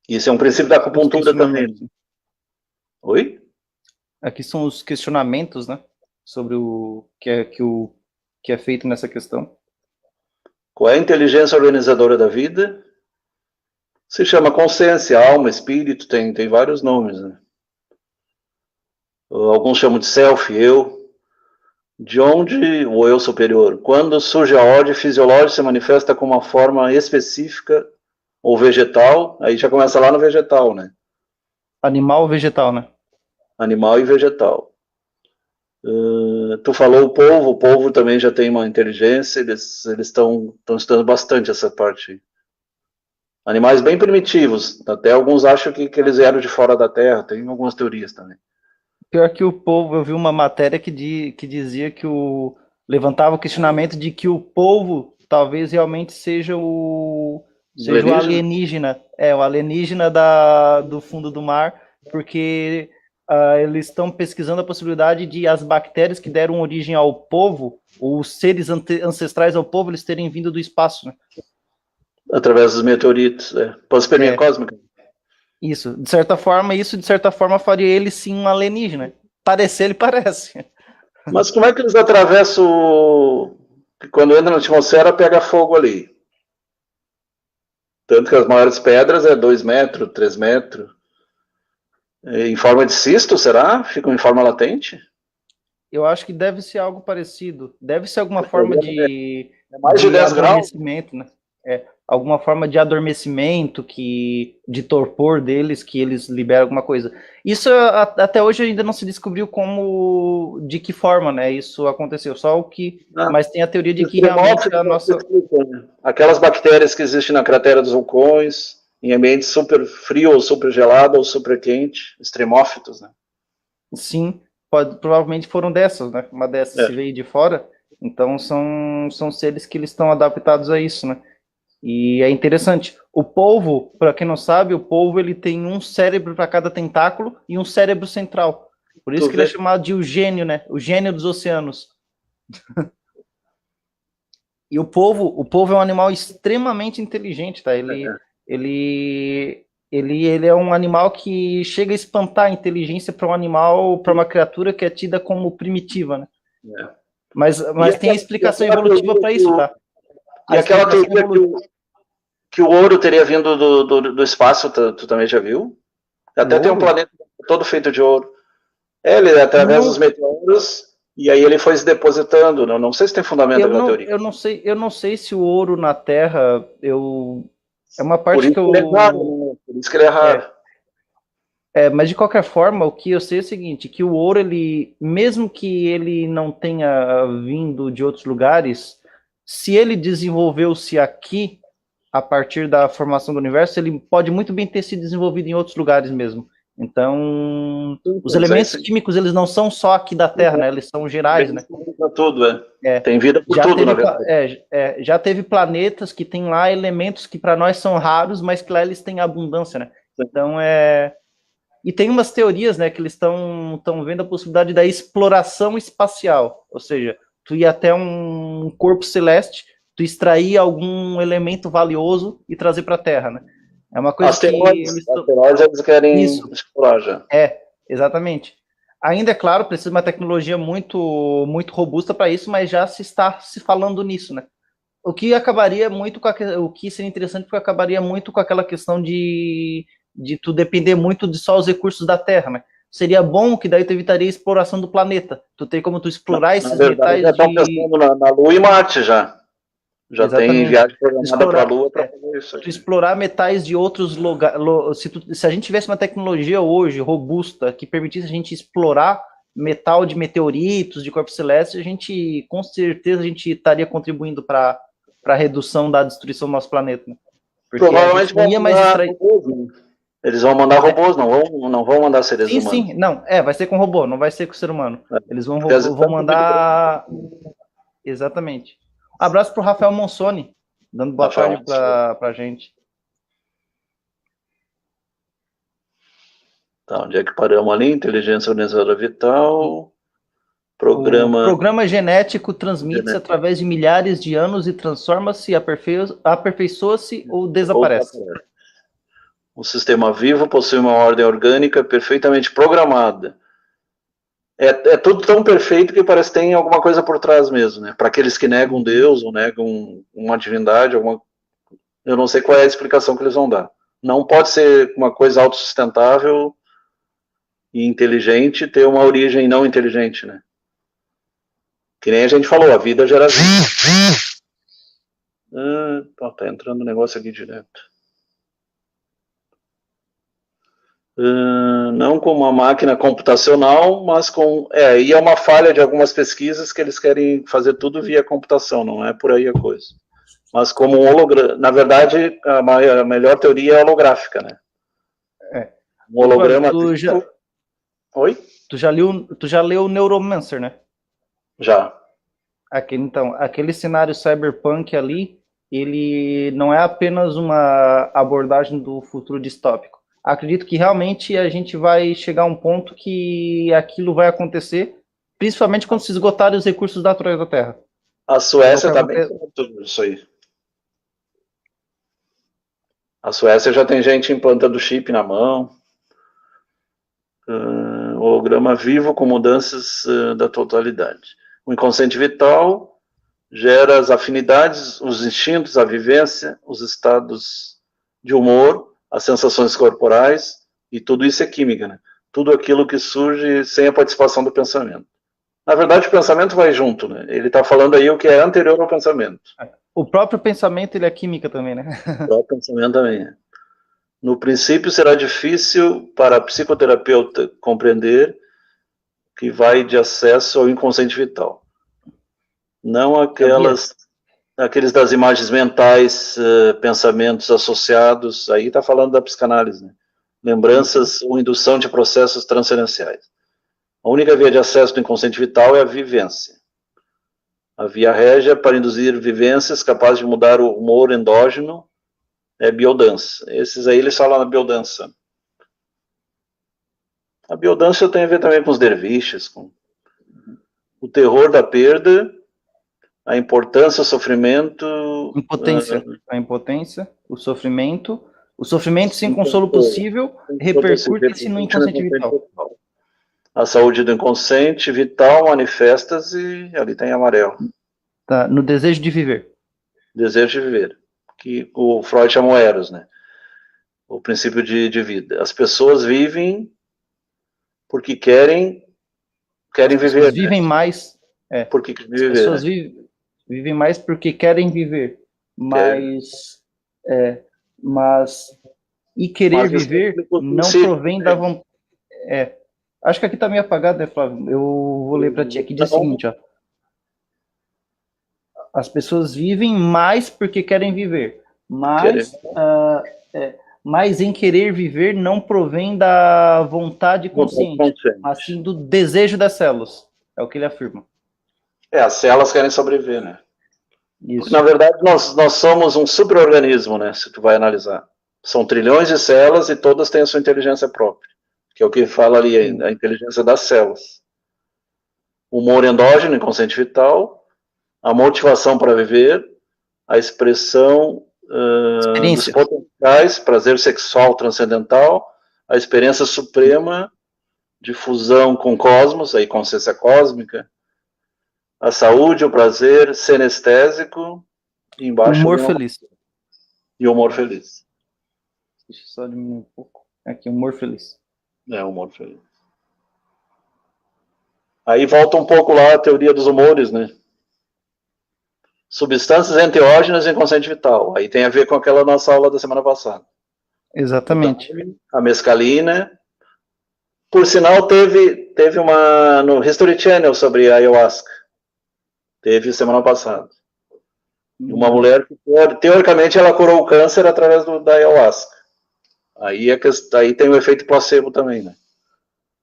Isso é um princípio da acupuntura também. Oi? Aqui são os questionamentos, né? Sobre o que é feito nessa questão. Qual é a inteligência organizadora da vida? Se chama consciência, alma, espírito, tem vários nomes, né? Alguns chamam de self, eu. De onde o eu superior? Quando surge a ordem fisiológica, se manifesta com uma forma específica ou vegetal, aí já começa lá no vegetal, né? Animal ou vegetal, né? Animal e vegetal. Tu falou o polvo também já tem uma inteligência, eles estão estudando bastante essa parte. Animais bem primitivos, até alguns acham que eles vieram de fora da Terra, tem algumas teorias também. Pior que o polvo, eu vi uma matéria que dizia que levantava o questionamento de que o polvo talvez realmente seja o alienígena. O alienígena do fundo do mar, porque eles estão pesquisando a possibilidade de as bactérias que deram origem ao polvo, os seres ancestrais ao polvo, eles terem vindo do espaço, né? Através dos meteoritos, panspermia cósmica. Isso, de certa forma faria ele sim um alienígena. Parecer, ele parece. Mas como é que eles atravessam quando entra na atmosfera pega fogo ali? Tanto que as maiores pedras é 2 metros, 3 metros. Em forma de cisto, será? Ficam em forma latente? Eu acho que deve ser algo parecido. Deve ser alguma forma de mais de 10 adormecimento, né? Alguma forma de adormecimento, de torpor deles, que eles liberam alguma coisa. Isso até hoje ainda não se descobriu de que forma, né? Isso aconteceu, só o que... Mas tem a teoria de que realmente a nossa... Aquelas bactérias que existem na cratera dos vulcões, em ambiente super frio, ou super gelado, ou super quente, extremófitos, né? Sim, provavelmente foram dessas, né? Uma dessas se veio de fora, então são seres que eles estão adaptados a isso, né? E é interessante. O polvo, para quem não sabe, o polvo ele tem um cérebro para cada tentáculo e um cérebro central. Por isso que ele é chamado de o gênio, né? O gênio dos oceanos. E o polvo é um animal extremamente inteligente, tá? Ele é um animal que chega a espantar a inteligência para um animal, para uma criatura que é tida como primitiva, né? Mas tem a explicação evolutiva para isso, tá? E aquela teoria que o ouro teria vindo do espaço, tu também já viu? Até tem um planeta todo feito de ouro. Ele, através dos meteoros, e aí ele foi se depositando. Não sei se tem fundamento na teoria. Eu não sei se o ouro na Terra, é uma parte que eu... Por isso que ele é raro. Mas de qualquer forma, o que eu sei é o seguinte, que o ouro, mesmo que ele não tenha vindo de outros lugares, se ele desenvolveu-se aqui, a partir da formação do universo, ele pode muito bem ter sido desenvolvido em outros lugares mesmo. Então, os elementos químicos, eles não são só aqui da Terra, né? Eles são gerais, né? Tudo, Tem vida por tudo, na verdade. Já teve planetas que tem lá elementos que para nós são raros, mas que lá eles têm abundância, né? Então, E tem umas teorias, né, que eles estão vendo a possibilidade da exploração espacial. Ou seja, tu ir até um corpo celeste, tu extrair algum elemento valioso e trazer para a Terra, né? É uma coisa asteroides, eles querem explorar já. Exatamente. Ainda, é claro, precisa de uma tecnologia muito, muito robusta para isso, mas já se está se falando nisso, né? O que acabaria muito o que seria interessante, porque acabaria muito com aquela questão de tu depender muito de só os recursos da Terra, né? Seria bom que daí tu evitaria a exploração do planeta. Tu tem como tu explorar esses metais já estão pensando na Lua e Marte já. Já tem viagem programada para a Lua para fazer isso. Tu explorar metais de outros lugares. Se a gente tivesse uma tecnologia hoje robusta que permitisse a gente explorar metal de meteoritos, de corpos celestes, com certeza a gente estaria contribuindo para a redução da destruição do nosso planeta. Né? Porque provavelmente eles vão mandar robôs, não vão mandar seres humanos. Sim, vai ser com robô, não vai ser com ser humano. Eles vão mandar... Exatamente. Abraço pro Rafael Monsoni, dando boa tarde pra gente. Tá, onde é que paramos ali? Inteligência organizadora vital. O programa genético transmite-se através de milhares de anos e transforma-se, aperfeiçoa-se ou desaparece. O sistema vivo possui uma ordem orgânica perfeitamente programada. É tudo tão perfeito que parece que tem alguma coisa por trás mesmo, né? Para aqueles que negam Deus ou negam uma divindade, eu não sei qual é a explicação que eles vão dar. Não pode ser uma coisa autossustentável e inteligente ter uma origem não inteligente, né? Que nem a gente falou, a vida gera vida. Tá entrando um negócio aqui direto. Não com uma máquina computacional, mas com... e é uma falha de algumas pesquisas que eles querem fazer tudo via computação, não é por aí a coisa. Mas como um holograma... Na verdade, a melhor teoria é holográfica, né? Um holograma... Oi? Tu já leu o Neuromancer, né? Já. Aquele cenário cyberpunk ali, ele não é apenas uma abordagem do futuro distópico. Acredito que realmente a gente vai chegar a um ponto que aquilo vai acontecer, principalmente quando se esgotarem os recursos naturais da Terra. A Suécia está bem perto disso aí. A Suécia já tem gente implantando chip na mão. Holograma vivo com mudanças da totalidade. O inconsciente vital gera as afinidades, os instintos, a vivência, os estados de humor, as sensações corporais, e tudo isso é química, né? Tudo aquilo que surge sem a participação do pensamento. Na verdade, o pensamento vai junto, né? Ele está falando aí o que é anterior ao pensamento. O próprio pensamento, ele é química também, né? O próprio pensamento também. No princípio, será difícil para a psicoterapeuta compreender que vai de acesso ao inconsciente vital. Não aqueles das imagens mentais, pensamentos associados, aí está falando da psicanálise, né? Lembranças ou indução de processos transcendenciais. A única via de acesso do inconsciente vital é a vivência. A via régia para induzir vivências capazes de mudar o humor endógeno é biodança. Esses aí eles falam na biodança. A biodança tem a ver também com os derviches, com o terror da perda, a importância, o sofrimento... A impotência, o sofrimento sem consolo possível, repercute-se no inconsciente vital. A saúde do inconsciente vital manifesta-se, ali tem amarelo. Tá, no desejo de viver. Desejo de viver, que o Freud chamou Eros, né? O princípio de vida. As pessoas vivem porque querem viver. As vivem mais. Porque as pessoas vivem mais porque querem viver. Mas querer viver não provém da vontade. Acho que aqui está meio apagado, né, Flávio? Eu vou ler para ti. Aqui diz o seguinte, ó. As pessoas vivem mais porque querem viver. Mas em querer viver não provém da vontade consciente, mas sim do desejo das células. É o que ele afirma. As células querem sobreviver, né? Isso. Porque, na verdade, nós somos um superorganismo, né? Se tu vai analisar. São trilhões de células e todas têm a sua inteligência própria. Que é o que fala ali, a inteligência das células. O humor endógeno, inconsciente vital, a motivação para viver, a expressão dos potenciais, prazer sexual transcendental, a experiência suprema de fusão com o cosmos, a consciência cósmica, a saúde, o prazer senestésico, e embaixo... Humor feliz. E o humor feliz. Deixa eu só diminuir um pouco. Aqui, humor feliz. Humor feliz. Aí volta um pouco lá a teoria dos humores, né? Substâncias enteógenas e inconsciente vital. Aí tem a ver com aquela nossa aula da semana passada. Exatamente. A mescalina. Por sinal, teve uma no History Channel sobre a ayahuasca. Teve semana passada. Uma mulher que, teoricamente, ela curou o câncer através da ayahuasca. Aí tem o efeito placebo também, né?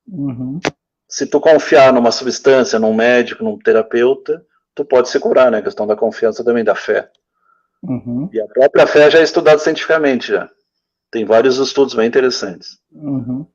Uhum. Se tu confiar numa substância, num médico, num terapeuta, tu pode se curar, né? A questão da confiança também, da fé. Uhum. E a própria fé já é estudada cientificamente, já. Tem vários estudos bem interessantes. Uhum.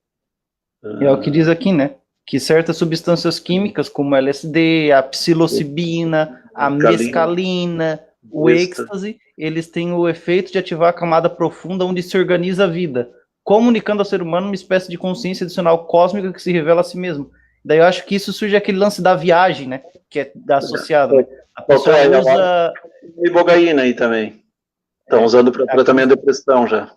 É o que diz aqui, né? Que certas substâncias químicas, como a LSD, a psilocibina, a mescalina, o êxtase, eles têm o efeito de ativar a camada profunda onde se organiza a vida, comunicando ao ser humano uma espécie de consciência adicional cósmica que se revela a si mesmo. Daí eu acho que isso surge aquele lance da viagem, né? Que é associado, né? A pessoa usa... ibogaína aí também. Estão usando para tratamento de depressão já.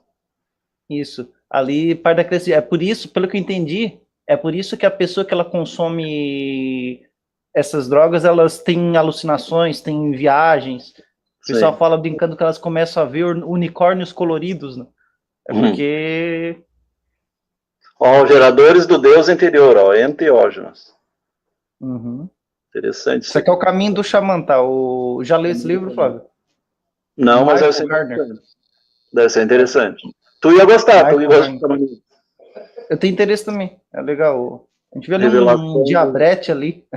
Isso. Ali, parte da crescimento. É por isso, pelo que eu entendi, é por isso que a pessoa que ela consome essas drogas, elas têm alucinações, têm viagens. O pessoal fala brincando que elas começam a ver unicórnios coloridos, né? É porque... Ó, geradores do Deus interior, ó, enteógenos. Uhum. Interessante. Isso aqui é o caminho do xamã, tá? Já leu esse livro, Flávio? Não, mas deve ser interessante. Deve ser interessante. Tu ia gostar, tu ia gostar também. Eu tenho interesse também, é legal. A gente vê ali um diabrete ali.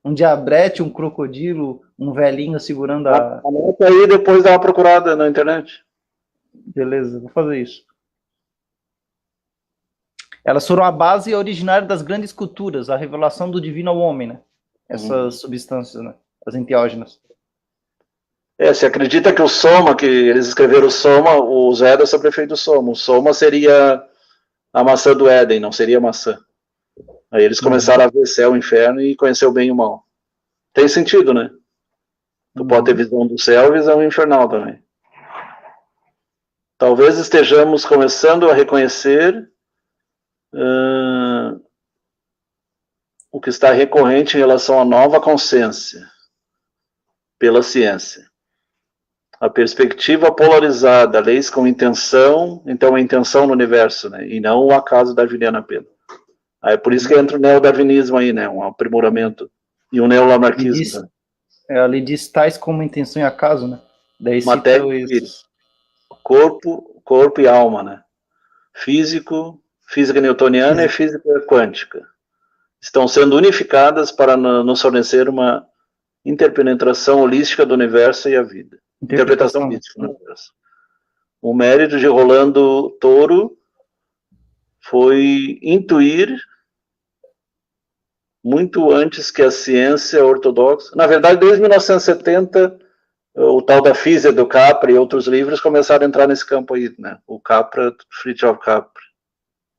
Um diabrete, um crocodilo, um velhinho segurando a... Anota aí, depois dá uma procurada na internet. Beleza, vou fazer isso. Elas foram a base originária das grandes culturas, a revelação do divino ao homem, né? Essas substâncias, né? As enteógenas. Se acredita que o Soma, que eles escreveram o Soma, os Vedas são prefeitos do Soma. O Soma seria a maçã do Éden, não seria maçã. Aí eles começaram a ver céu, inferno e conhecer o bem e o mal. Tem sentido, né? Tu pode ter visão do céu e visão infernal também. Talvez estejamos começando a reconhecer o que está recorrente em relação à nova consciência pela ciência. A perspectiva polarizada, leis com intenção, então a intenção no universo, né? E não o acaso darwiniano apenas. Aí é por isso que entra o neodarwinismo aí, né? Um aprimoramento. E o neolamarquismo. Ali diz tais como intenção e acaso, né? Daí matéria e espírito. Corpo e alma, né? Física newtoniana e física quântica. Estão sendo unificadas para nos fornecer uma interpenetração holística do universo e a vida. Interpretação mística do universo. O mérito de Rolando Toro foi intuir muito antes que a ciência ortodoxa, na verdade desde 1970, o tal da física do Capra e outros livros começaram a entrar nesse campo aí, né? O Capra, Fritjof Capra.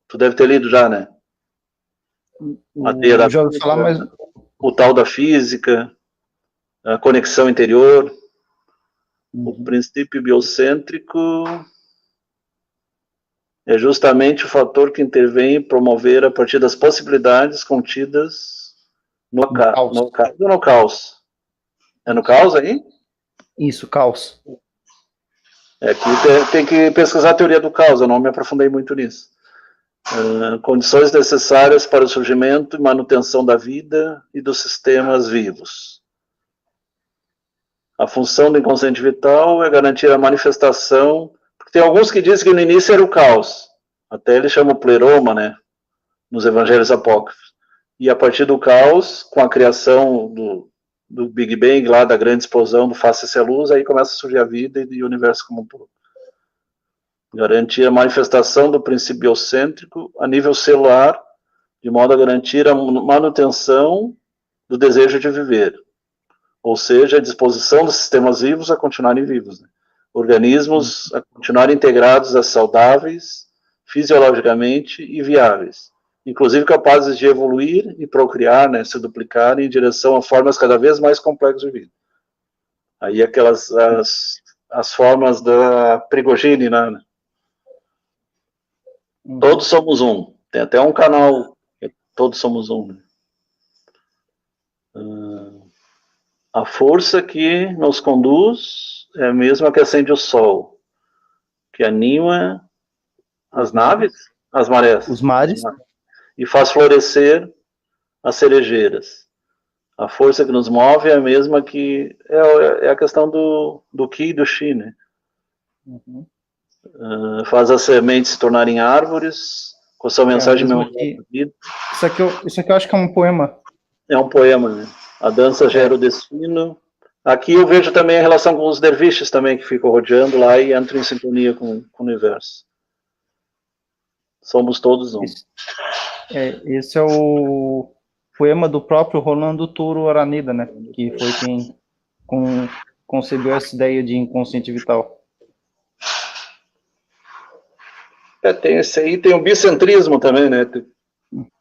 Tu deve ter lido já, né? Já ouvi falar, mas... O tal da física, a conexão interior, o princípio biocêntrico é justamente o fator que intervém em promover a partir das possibilidades contidas no caos. No caos. É no caos aí? Isso, caos. Aqui tem que pesquisar a teoria do caos, eu não me aprofundei muito nisso. Condições necessárias para o surgimento e manutenção da vida e dos sistemas vivos. A função do inconsciente vital é garantir a manifestação, porque tem alguns que dizem que no início era o caos, até ele chama o pleroma, né, nos evangelhos apócrifos, e a partir do caos, com a criação do Big Bang, lá da grande explosão do Faça-se a Luz, aí começa a surgir a vida e o universo como um todo. Garantir a manifestação do princípio biocêntrico a nível celular, de modo a garantir a manutenção do desejo de viver, ou seja, a disposição dos sistemas vivos a continuarem vivos, né? Organismos a continuarem integrados a saudáveis, fisiologicamente e viáveis, inclusive capazes de evoluir e procriar, né, se duplicarem em direção a formas cada vez mais complexas de vida. Aí aquelas as formas da Prigogine, né? Todos somos um. Tem até um canal, Todos Somos Um, né? A força que nos conduz é a mesma que acende o sol, que anima as naves, as marés, os mares, e faz florescer as cerejeiras. A força que nos move é a mesma que é a questão do Qi e do Xi, né? Faz as sementes se tornarem árvores, com sua mensagem de vida. Isso aqui eu acho que é um poema. É um poema, né? A dança gera o destino. Aqui eu vejo também a relação com os derviches também, que ficam rodeando lá e entram em sintonia com o universo. Somos todos um. Esse é o poema do próprio Rolando Toro Araneda, né? Que foi quem concebeu essa ideia de inconsciente vital. Tem esse aí, tem o bicentrismo também, né?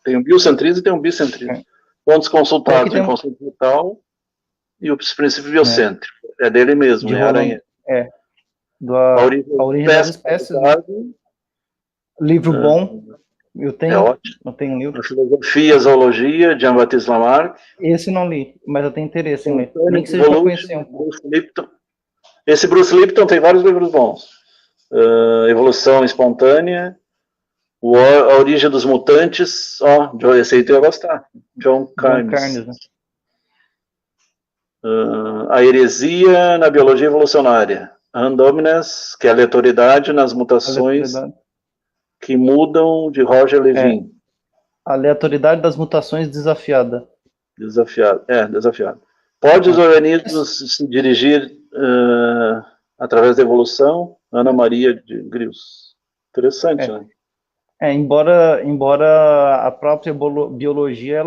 Tem o biocentrismo e tem o bicentrismo. Pontos consultados, o inconsciente vital e os princípios biocêntricos. É dele mesmo, é Aranha. A origem das espécies. Né? Livro bom. Eu tenho um livro. A Filosofia e Zoologia, de Jean-Baptiste Lamarck. Esse não li, mas eu tenho interesse em ler. Nem que seja para conhecer um pouco. Esse Bruce Lipton tem vários livros bons. Evolução Espontânea, A Origem dos Mutantes, esse aí tu ia gostar. John Carnes. Né? A Heresia na Biologia Evolucionária. Randomness, que é a aleatoriedade nas mutações que mudam, de Roger Levin. Aleatoriedade das mutações desafiada. Desafiado. Pode os organismos se dirigir através da evolução? Ana Maria de Grios. Interessante, né? Embora a própria biologia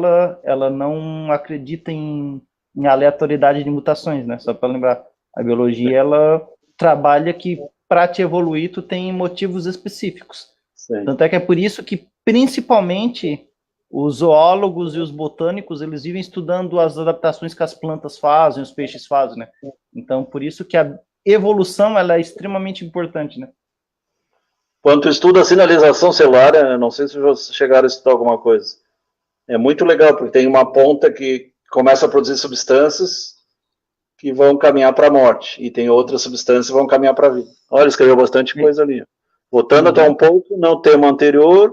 ela não acredita em aleatoriedade de mutações, né? Só para lembrar, a biologia ela trabalha que para te evoluir tu tem motivos específicos. Sim. Tanto é que é por isso que principalmente os zoólogos e os botânicos eles vivem estudando as adaptações que as plantas fazem, os peixes fazem, né? Então por isso que a evolução ela é extremamente importante, né? Quando tu estuda a sinalização celular, não sei se vocês chegaram a estudar alguma coisa, é muito legal, porque tem uma ponta que começa a produzir substâncias que vão caminhar para a morte, e tem outras substâncias que vão caminhar para a vida. Olha, escreveu bastante coisa ali. Voltando até um pouco, no tema anterior,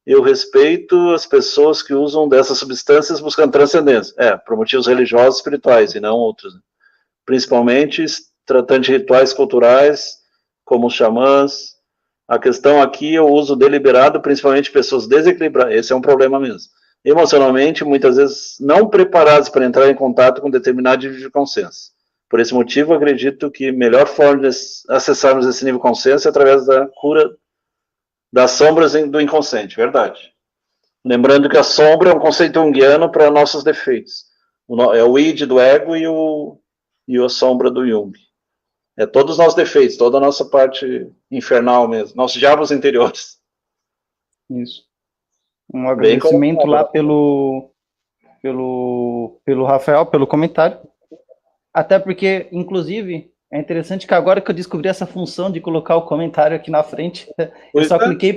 eu respeito as pessoas que usam dessas substâncias buscando transcendência. Por motivos religiosos e espirituais, e não outros. Né? Principalmente tratando de rituais culturais, como os xamãs. A questão aqui é o uso deliberado, principalmente pessoas desequilibradas. Esse é um problema mesmo. Emocionalmente, muitas vezes não preparados para entrar em contato com determinado nível de consciência. Por esse motivo, acredito que a melhor forma de acessarmos esse nível de consciência é através da cura das sombras do inconsciente, verdade. Lembrando que a sombra é um conceito junguiano para nossos defeitos. É o id do ego e a sombra do Jung. É todos os nossos defeitos, toda a nossa parte infernal mesmo, nossos diabos interiores. Isso. Um agradecimento lá pelo Rafael, pelo comentário. Até porque, inclusive, é interessante que agora que eu descobri essa função de colocar o comentário aqui na frente, eu só cliquei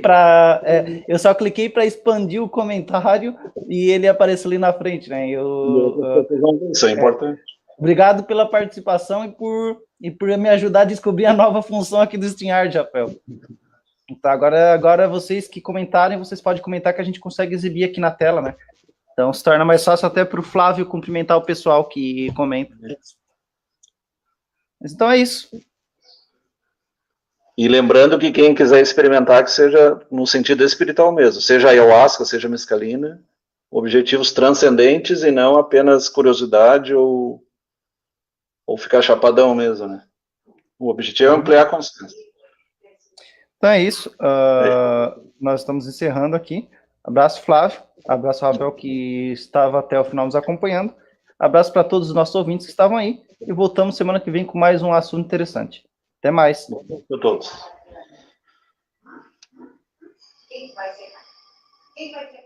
para expandir o comentário e ele aparece ali na frente, né? Isso é importante. Obrigado pela participação e por me ajudar a descobrir a nova função aqui do StreamYard, Rafael. Então, agora vocês que comentarem, vocês podem comentar que a gente consegue exibir aqui na tela, né? Então se torna mais fácil até para o Flávio cumprimentar o pessoal que comenta. Então é isso. E lembrando que quem quiser experimentar, que seja no sentido espiritual mesmo, seja ayahuasca, seja mescalina, objetivos transcendentes e não apenas curiosidade ou ficar chapadão mesmo, né? O objetivo é ampliar a consciência. Então é isso. Nós estamos encerrando aqui. Abraço, Flávio. Abraço, Rafael, que estava até o final nos acompanhando. Abraço para todos os nossos ouvintes que estavam aí. E voltamos semana que vem com mais um assunto interessante. Até mais. Para todos.